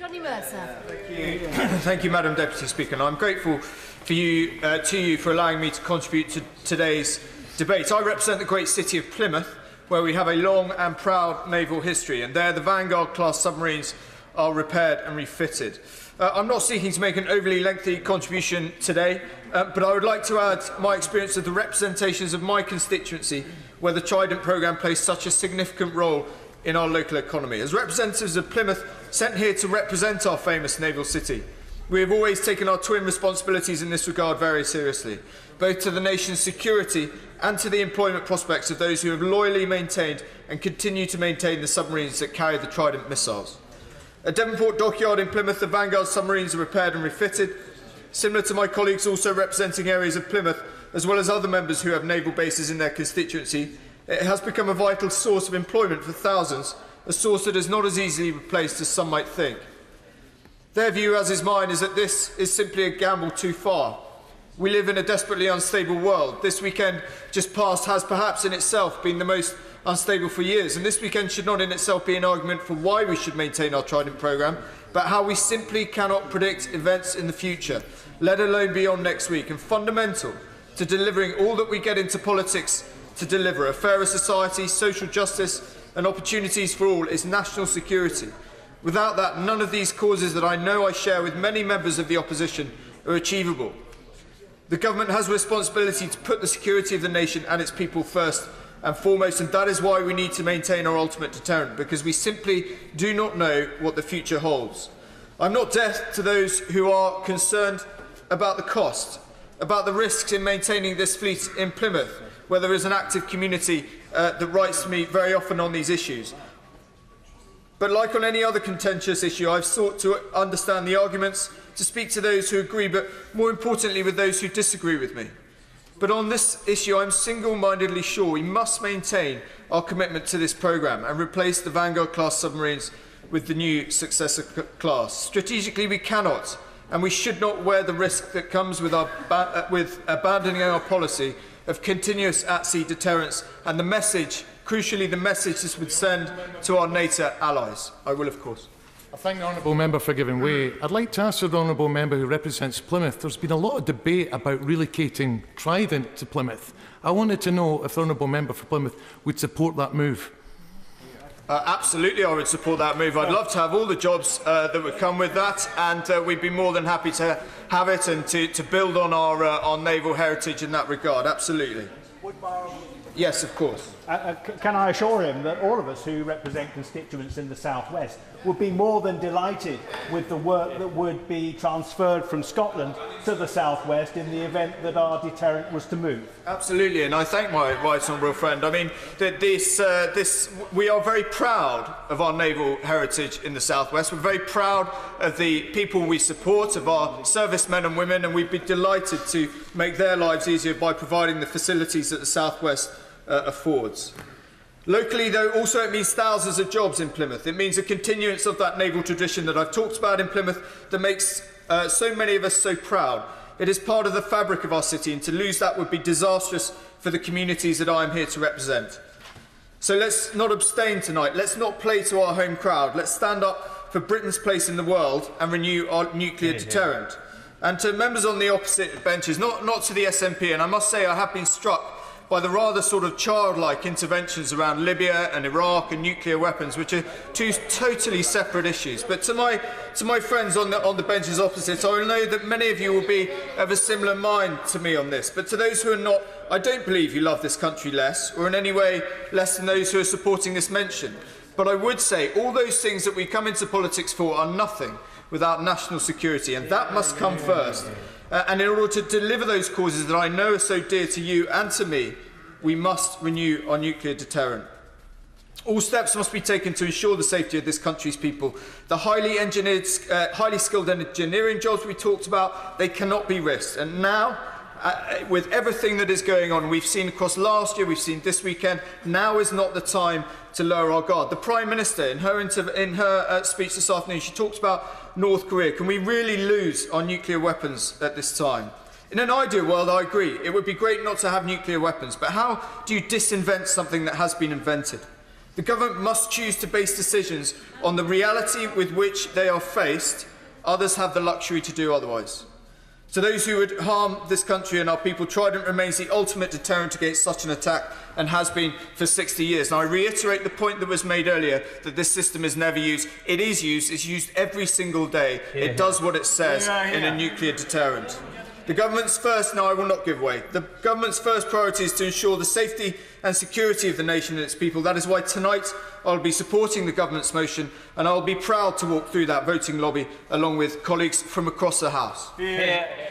Johnny Mercer. Thank you. Thank you, Madam Deputy Speaker. And I'm grateful to you for allowing me to contribute to today's debate. I represent the great city of Plymouth, where we have a long and proud naval history, and there the Vanguard-class submarines are repaired and refitted. I'm not seeking to make an overly lengthy contribution today, but I would like to add my experience of the representations of my constituency, where the Trident programme plays such a significant role in our local economy. As representatives of Plymouth sent here to represent our famous naval city, we have always taken our twin responsibilities in this regard very seriously, both to the nation's security and to the employment prospects of those who have loyally maintained and continue to maintain the submarines that carry the Trident missiles. At Devonport Dockyard in Plymouth, the Vanguard submarines are repaired and refitted. Similar to my colleagues also representing areas of Plymouth, as well as other members who have naval bases in their constituency, it has become a vital source of employment for thousands, a source that is not as easily replaced as some might think. Their view, as is mine, is that this is simply a gamble too far. We live in a desperately unstable world. This weekend just past has perhaps in itself been the most unstable for years, and this weekend should not in itself be an argument for why we should maintain our Trident programme, but how we simply cannot predict events in the future, let alone beyond next week. And fundamental to delivering all that we get into politics to deliver, a fairer society, social justice and opportunities for all, is national security. Without that, none of these causes that I know I share with many members of the opposition are achievable. The government has a responsibility to put the security of the nation and its people first and foremost, and that is why we need to maintain our ultimate deterrent, because we simply do not know what the future holds. I'm not deaf to those who are concerned about the cost, about the risks in maintaining this fleet in Plymouth, where there is an active community that writes to me very often on these issues. But like on any other contentious issue, I've sought to understand the arguments, to speak to those who agree, but more importantly with those who disagree with me. But on this issue, I'm single-mindedly sure we must maintain our commitment to this programme and replace the Vanguard-class submarines with the new successor class. Strategically, we cannot and we should not wear the risk that comes with abandoning our policy of continuous at-sea deterrence and the message, crucially the message this would send to our NATO allies. I will, of course. I thank the honourable member for giving way. I'd like to ask the honourable member who represents Plymouth. There's been a lot of debate about relocating Trident to Plymouth. I wanted to know if the honourable member for Plymouth would support that move. Absolutely, I would support that move. I'd love to have all the jobs that would come with that, and we'd be more than happy to have it and to build on our naval heritage in that regard. Absolutely. Yes, of course. Can I assure him that all of us who represent constituents in the South West would be more than delighted with the work that would be transferred from Scotland to the South West in the event that our deterrent was to move? Absolutely, and I thank my right honourable friend. I mean, we are very proud of our naval heritage in the South West. We're very proud of the people we support, of our servicemen and women, and we'd be delighted to make their lives easier by providing the facilities that the South West affords. Locally, though, also it means thousands of jobs in Plymouth. It means a continuance of that naval tradition that I've talked about in Plymouth that makes so many of us so proud. It is part of the fabric of our city, and to lose that would be disastrous for the communities that I am here to represent. So let's not abstain tonight. Let's not play to our home crowd. Let's stand up for Britain's place in the world and renew our nuclear deterrent. And to members on the opposite benches, not to the SNP, and I must say I have been struck by the rather sort of childlike interventions around Libya and Iraq and nuclear weapons, which are two totally separate issues. But to my friends on the benches opposite, I will know that many of you will be of a similar mind to me on this. But to those who are not, I don't believe you love this country less, or in any way less than those who are supporting this mention. But I would say all those things that we come into politics for are nothing without national security, and that must come first. And in order to deliver those causes that I know are so dear to you and to me, we must renew our nuclear deterrent. All steps must be taken to ensure the safety of this country's people. The highly skilled engineering jobs we talked about, they cannot be risked. And now, with everything that is going on, we've seen across last year, we've seen this weekend, now is not the time to lower our guard. The Prime Minister, in her speech this afternoon, she talked about North Korea. Can we really lose our nuclear weapons at this time? In an ideal world, I agree. It would be great not to have nuclear weapons, but how do you disinvent something that has been invented? The government must choose to base decisions on the reality with which they are faced. Others have the luxury to do otherwise. To those who would harm this country and our people, Trident remains the ultimate deterrent against such an attack and has been for 60 years. And I reiterate the point that was made earlier, that this system is never used. It is used. It's used every single day. It does what it says in a nuclear deterrent. The government's first, no, I will not give way. The government's first priority is to ensure the safety and security of the nation and its people. That is why tonight I'll be supporting the government's motion, and I'll be proud to walk through that voting lobby along with colleagues from across the House. Yeah.